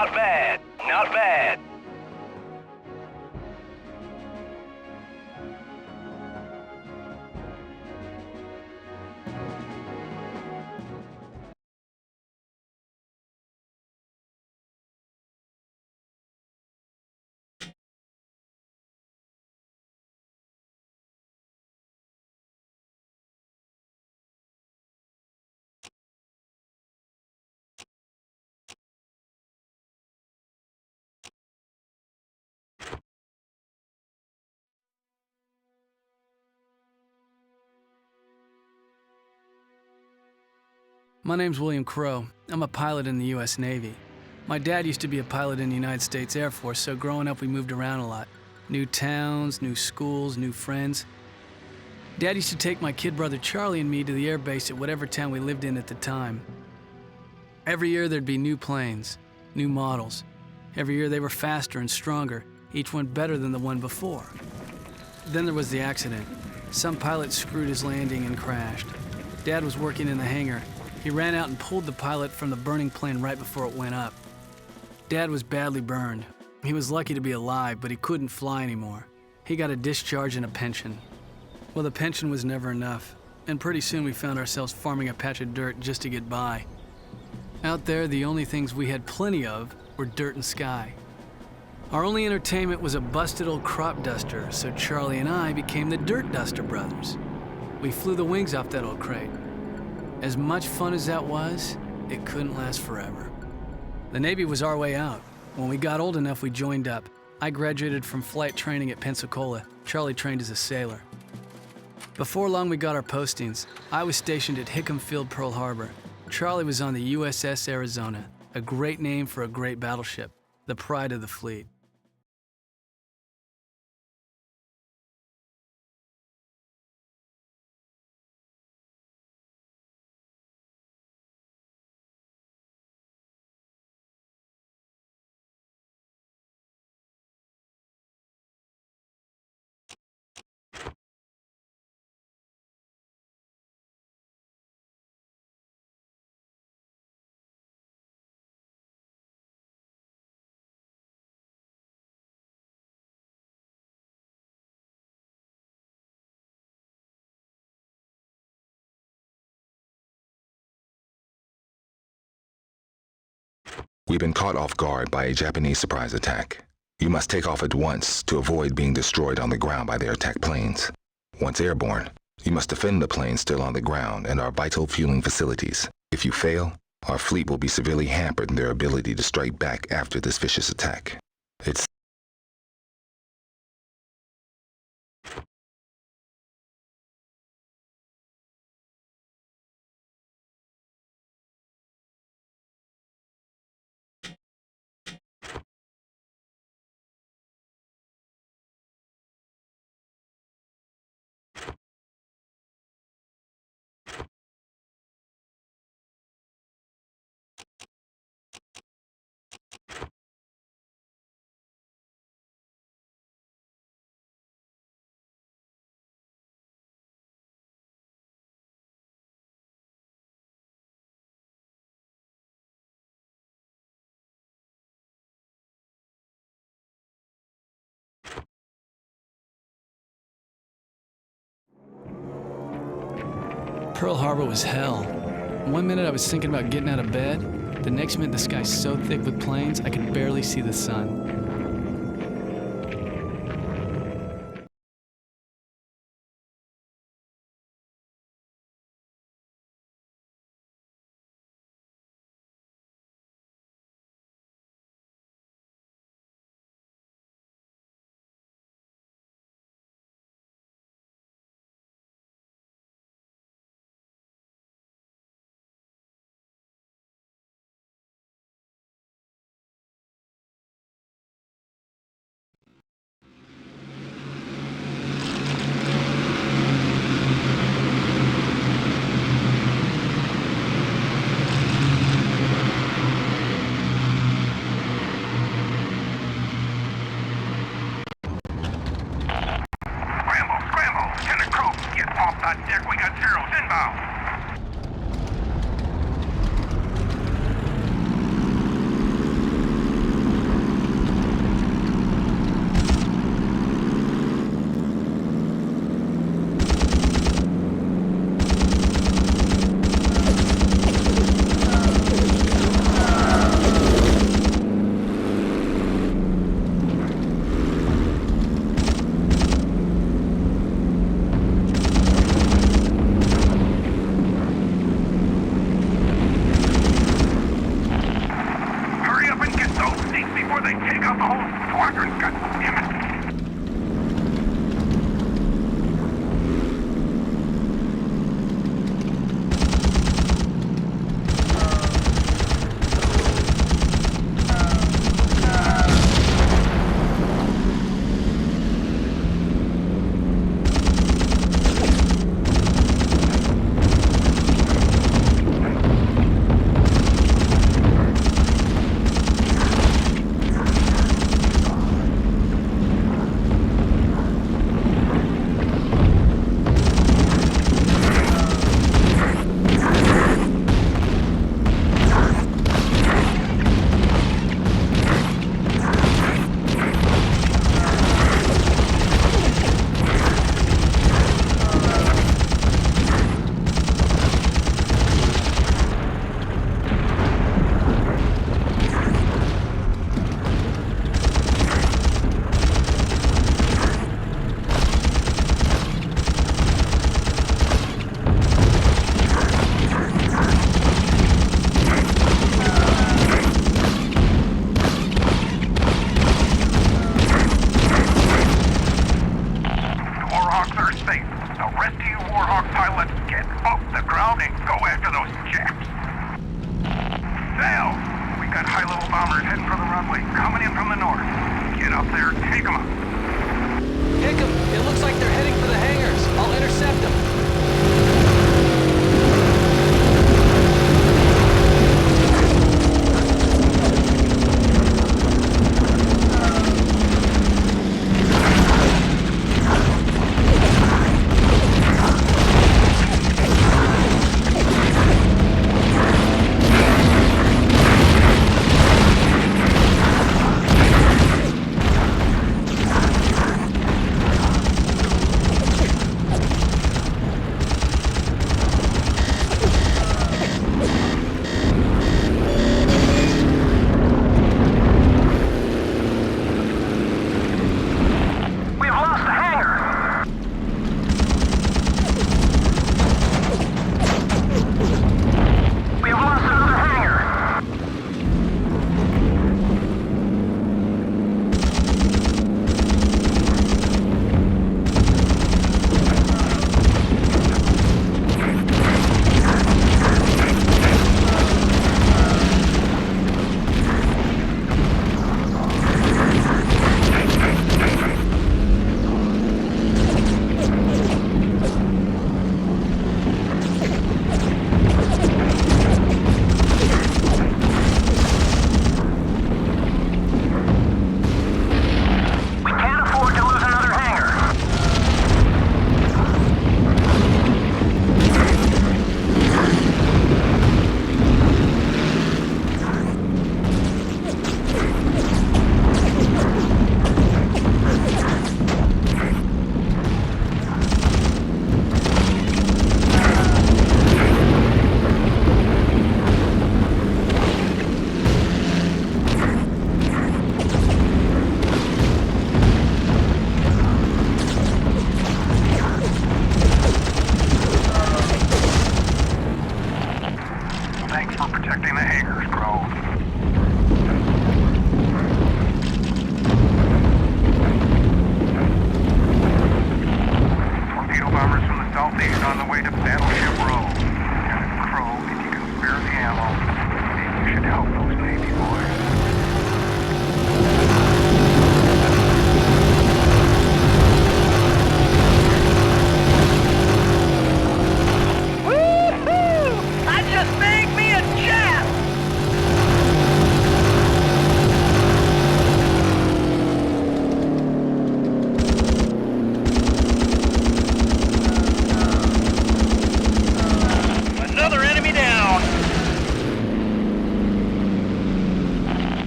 Not bad. Not bad. My name's William Crow. I'm a pilot in the U.S. Navy. My dad used to be a pilot in the United States Air Force, so growing up we moved around a lot. New towns, new schools, new friends. Dad used to take my kid brother Charlie and me to the air base at whatever town we lived in at the time. Every year there'd be new planes, new models. Every year they were faster and stronger, each one better than the one before. Then there was the accident. Some pilot screwed his landing and crashed. Dad was working in the hangar. He ran out and pulled the pilot from the burning plane right before it went up. Dad was badly burned. He was lucky to be alive, but he couldn't fly anymore. He got a discharge and a pension. Well, the pension was never enough, and pretty soon we found ourselves farming a patch of dirt just to get by. Out there, the only things we had plenty of were dirt and sky. Our only entertainment was a busted old crop duster, so Charlie and I became the Dirt Duster Brothers. We flew the wings off that old crate. As much fun as that was, it couldn't last forever. The Navy was our way out. When we got old enough, we joined up. I graduated from flight training at Pensacola. Charlie trained as a sailor. Before long, we got our postings. I was stationed at Hickam Field, Pearl Harbor. Charlie was on the USS Arizona, a great name for a great battleship, the pride of the fleet. We've been caught off guard by a Japanese surprise attack. You must take off at once to avoid being destroyed on the ground by their attack planes. Once airborne, you must defend the planes still on the ground and our vital fueling facilities. If you fail, our fleet will be severely hampered in their ability to strike back after this vicious attack. It's Pearl Harbor was hell. One minute I was thinking about getting out of bed, the next minute the sky's so thick with planes I could barely see the sun. Deck, we got zeros inbound. Rest of you Warhawk pilots, get off the ground and go after those Japs. Sal, we got high-level bombers heading for the runway, coming in from the north. Get up there, take them out. Hickam, it looks like they're heading for the hangars. I'll intercept them.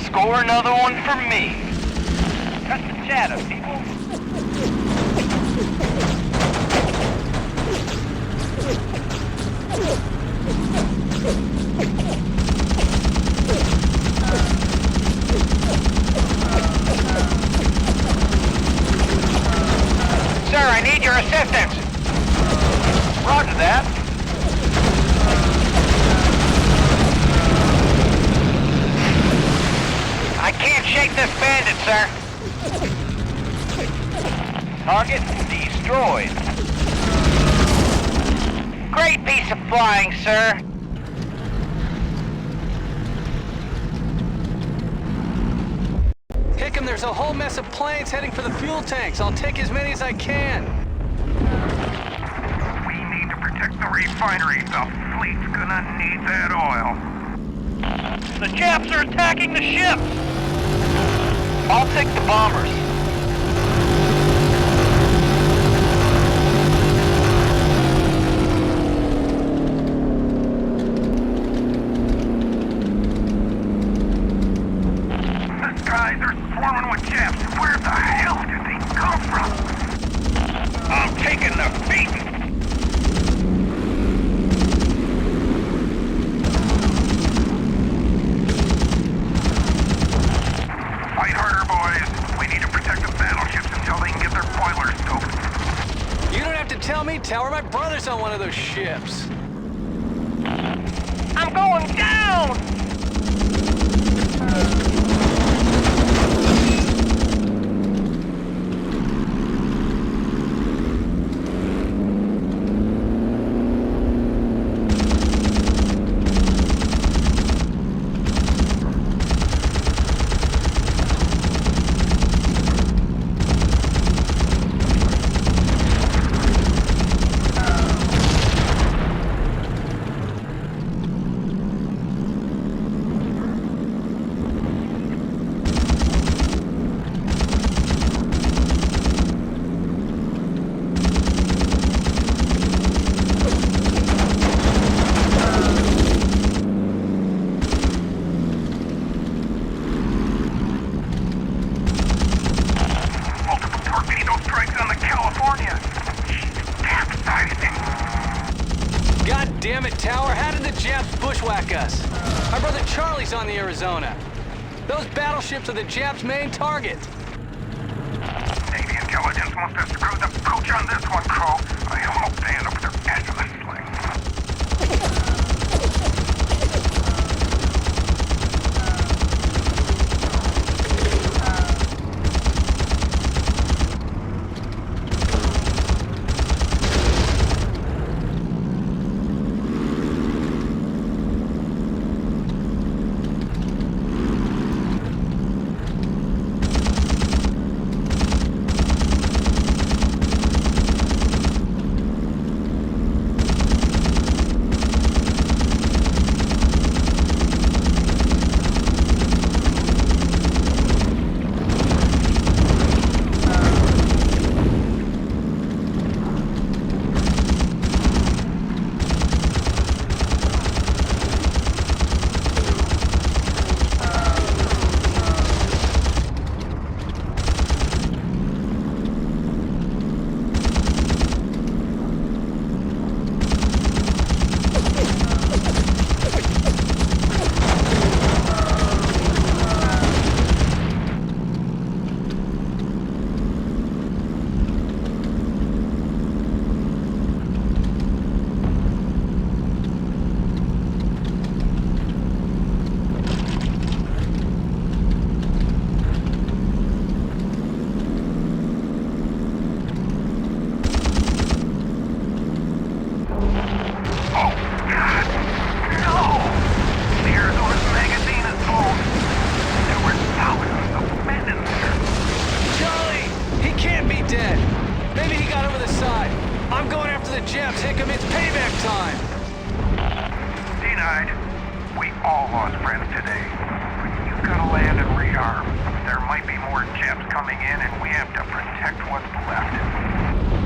Score another one for me. Cut the chatter, people. Sir, I need your assistance. Roger that. I can't shake this bandit, sir. Target destroyed. Great piece of flying, sir. Hickam, there's a whole mess of planes heading for the fuel tanks. I'll take as many as I can. We need to protect the refinery. The fleet's gonna need that oil. The Japs are attacking the ship! I'll take the bombers. The skies are swarming with Japs. Where the hell did they come from? I'm taking the beating. Fight harder, boys. We need to protect the battleships until they can get their boilers stoked. You don't have to tell me, Tower. My brother's on one of those ships. I'm going down! Damn it, Tower, how did the Japs bushwhack us? My brother Charlie's on the Arizona. Those battleships are the Japs' main target. Navy intelligence must have screwed the pooch on this one, Crow. I hope they end up with their ass in the sling.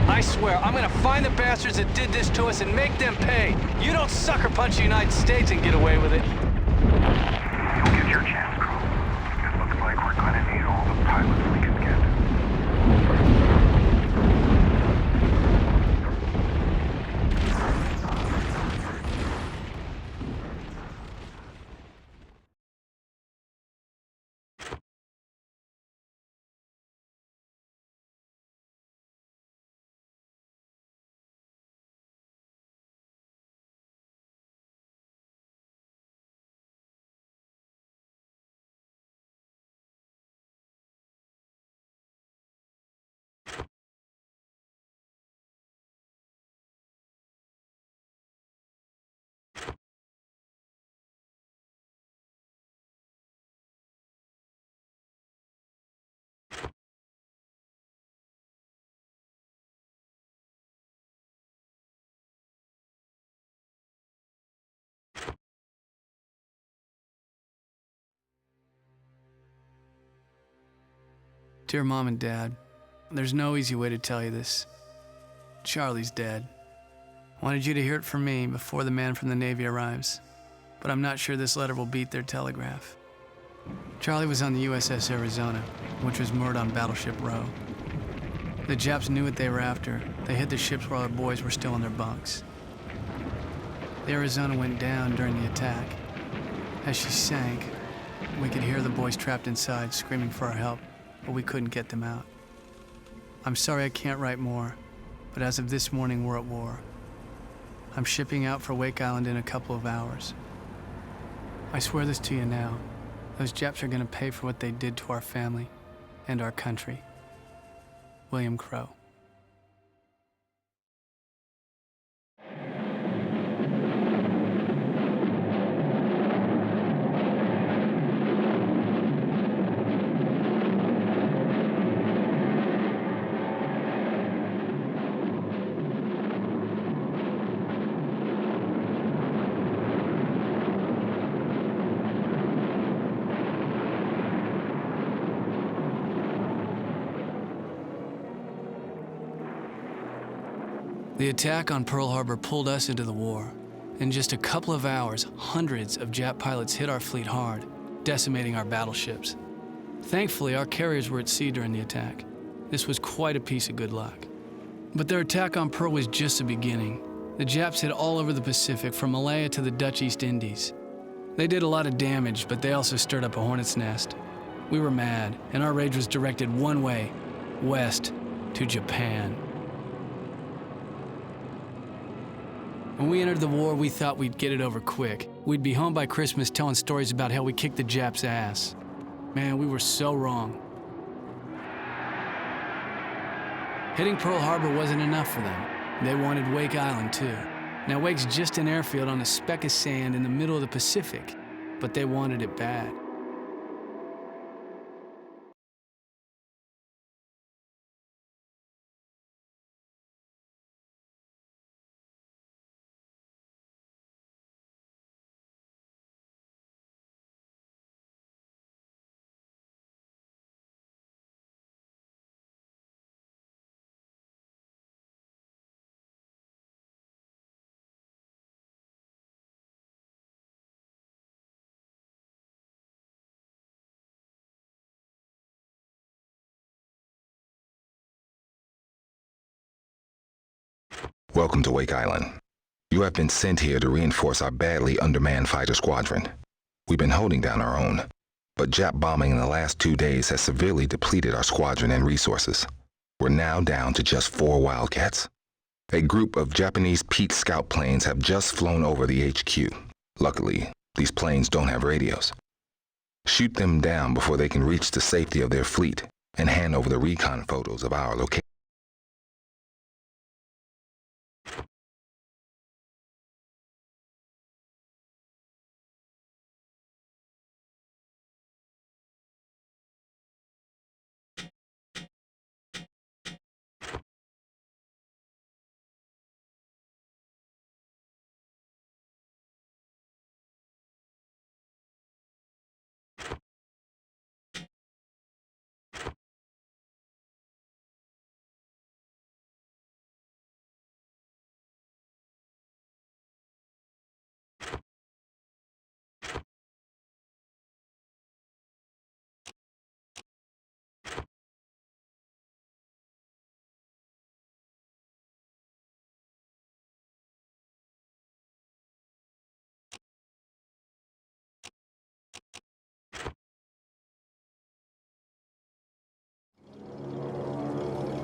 I swear, I'm gonna find the bastards that did this to us and make them pay. You don't sucker punch the United States and get away with it. You'll get your chance, Crow. It looks like we're gonna need all the pilots we can get. Dear Mom and Dad, there's no easy way to tell you this. Charlie's dead. Wanted you to hear it from me before the man from the Navy arrives, but I'm not sure this letter will beat their telegraph. Charlie was on the USS Arizona, which was moored on Battleship Row. The Japs knew what they were after. They hid the ships while our boys were still in their bunks. The Arizona went down during the attack. As she sank, we could hear the boys trapped inside screaming for our help, but we couldn't get them out. I'm sorry I can't write more, but as of this morning, we're at war. I'm shipping out for Wake Island in a couple of hours. I swear this to you now. Those Japs are gonna pay for what they did to our family and our country. William Crow. The attack on Pearl Harbor pulled us into the war. In just a couple of hours, hundreds of Jap pilots hit our fleet hard, decimating our battleships. Thankfully, our carriers were at sea during the attack. This was quite a piece of good luck. But their attack on Pearl was just the beginning. The Japs hit all over the Pacific, from Malaya to the Dutch East Indies. They did a lot of damage, but they also stirred up a hornet's nest. We were mad, and our rage was directed one way, west, to Japan. When we entered the war, we thought we'd get it over quick. We'd be home by Christmas telling stories about how we kicked the Japs' ass. Man, we were so wrong. Hitting Pearl Harbor wasn't enough for them. They wanted Wake Island, too. Now, Wake's just an airfield on a speck of sand in the middle of the Pacific, but they wanted it bad. Welcome to Wake Island. You have been sent here to reinforce our badly undermanned fighter squadron. We've been holding down our own, but Jap bombing in the last 2 days has severely depleted our squadron and resources. We're now down to just 4 Wildcats. A group of Japanese Pete scout planes have just flown over the HQ. Luckily, these planes don't have radios. Shoot them down before they can reach the safety of their fleet and hand over the recon photos of our location.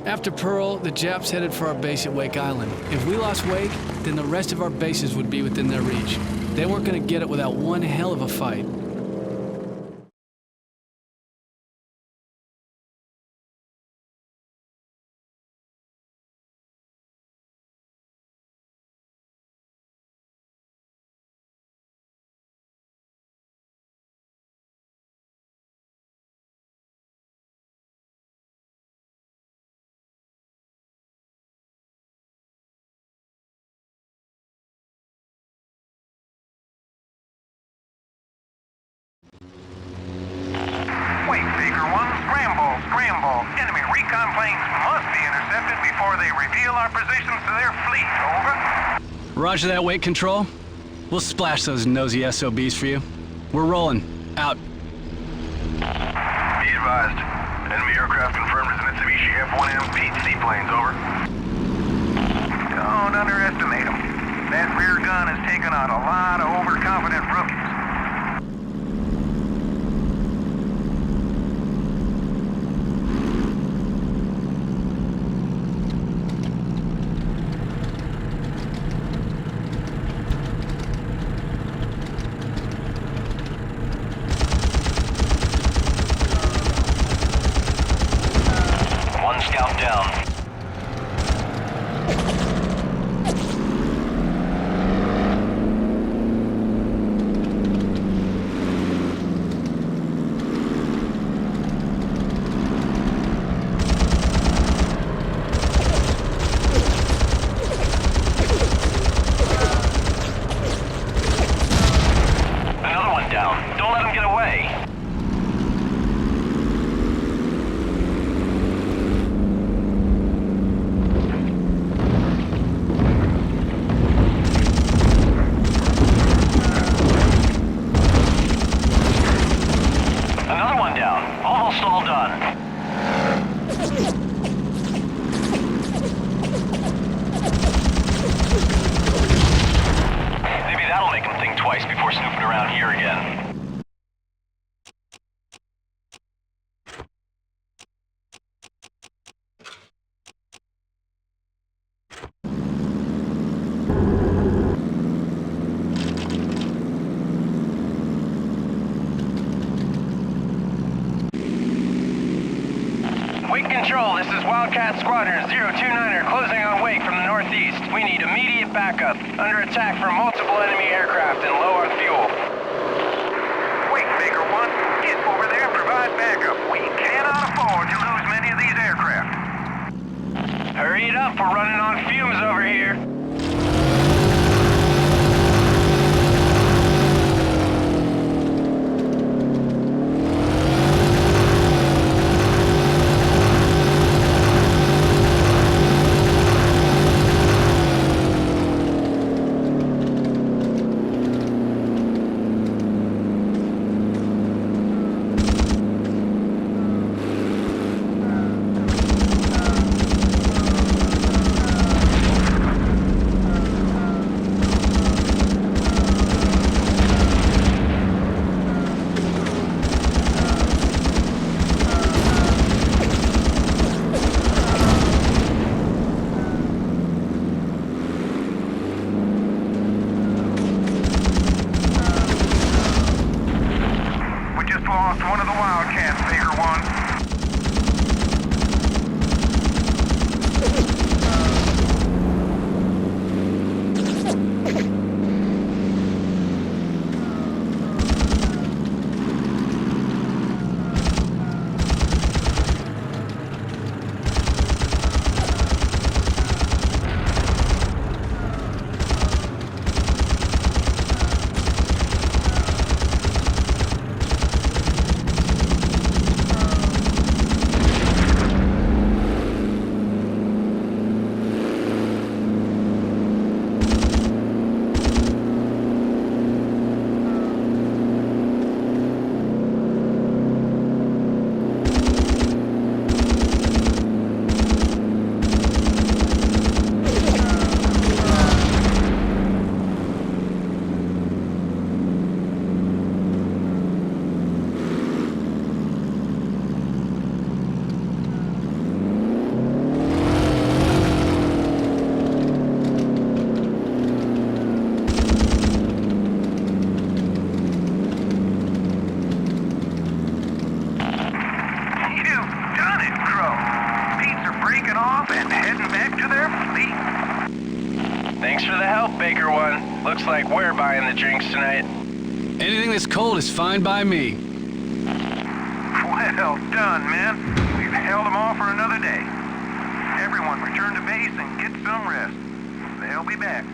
After Pearl, the Japs headed for our base at Wake Island. If we lost Wake, then the rest of our bases would be within their reach. They weren't going to get it without one hell of a fight. Enemy recon planes must be intercepted before they reveal our positions to their fleet. Over. Roger that, Wake Control. We'll splash those nosy SOBs for you. We're rolling. Out. Be advised. Enemy aircraft confirmed as Mitsubishi F-1M Pete seaplanes. Over. Don't underestimate them. That rear gun has taken out a lot of overconfident rookies. Scout down. again. Wake Control, this is Wildcat Squadron 029er closing on Wake from the northeast. We need immediate backup. Under attack from multiple enemy aircraft and low on fuel. Wake, Baker 1, get over there and provide backup. We cannot afford to lose many of these aircraft. Hurry it up, we're running on fumes over here. Lost one of the Wildcats, Baker 1. And heading back to their fleet. Thanks for the help, Baker 1. Looks like we're buying the drinks tonight. Anything that's cold is fine by me. Well done, man. We've held them off for another day. Everyone return to base and get some rest. They'll be back.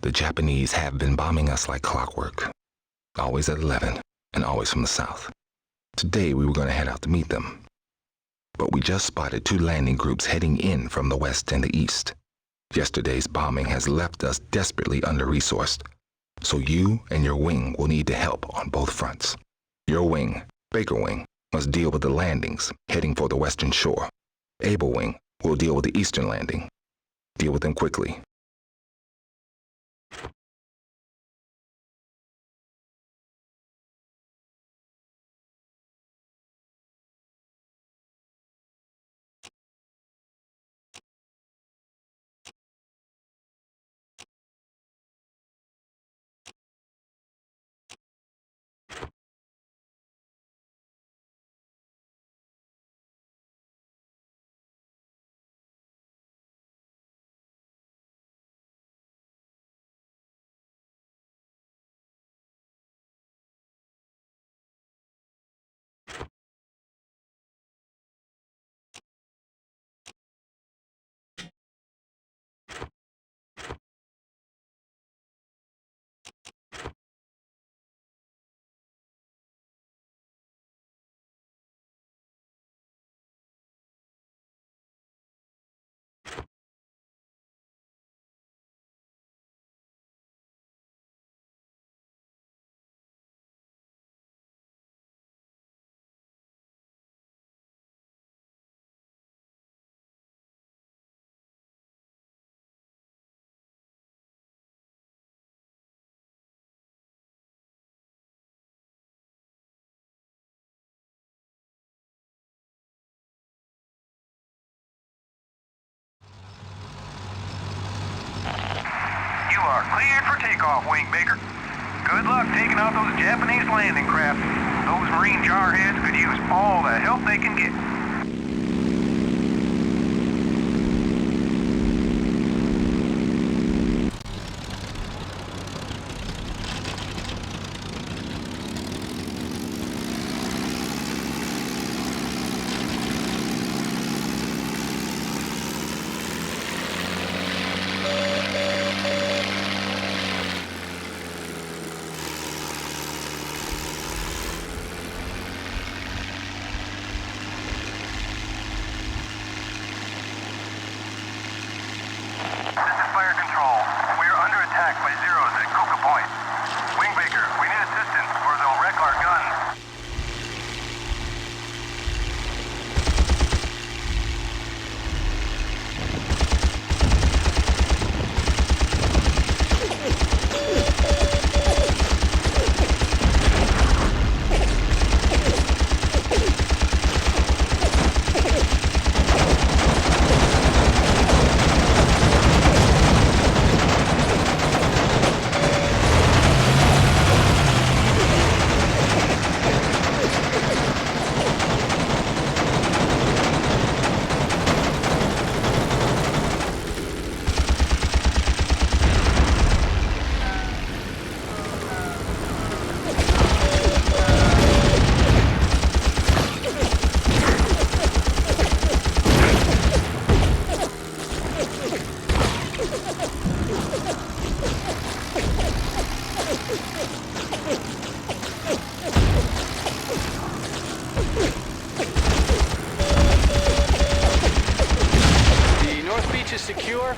The Japanese have been bombing us like clockwork. Always at 11, and always from the south. Today we were going to head out to meet them. But we just spotted 2 landing groups heading in from the west and the east. Yesterday's bombing has left us desperately under-resourced. So you and your wing will need to help on both fronts. Your wing, Baker Wing, must deal with the landings heading for the western shore. Able Wing will deal with the eastern landing. Deal with them quickly. are cleared for takeoff, Wingbaker. Good luck taking out those Japanese landing craft. Those Marine jarheads could use all the help they can get. This is Fire Control. We are under attack by Zeros at POCO Point. Wingbaker, we need assistance or they'll wreck our guns. The North Beach is secure.